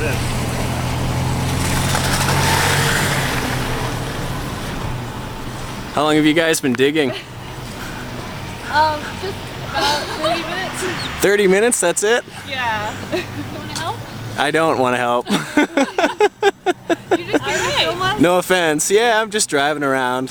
in. How long have you guys been digging? Just about 30 minutes. 30 minutes, that's it? Yeah. You want to help? I don't want to help. You just so much. No offense. Yeah, I'm just driving around.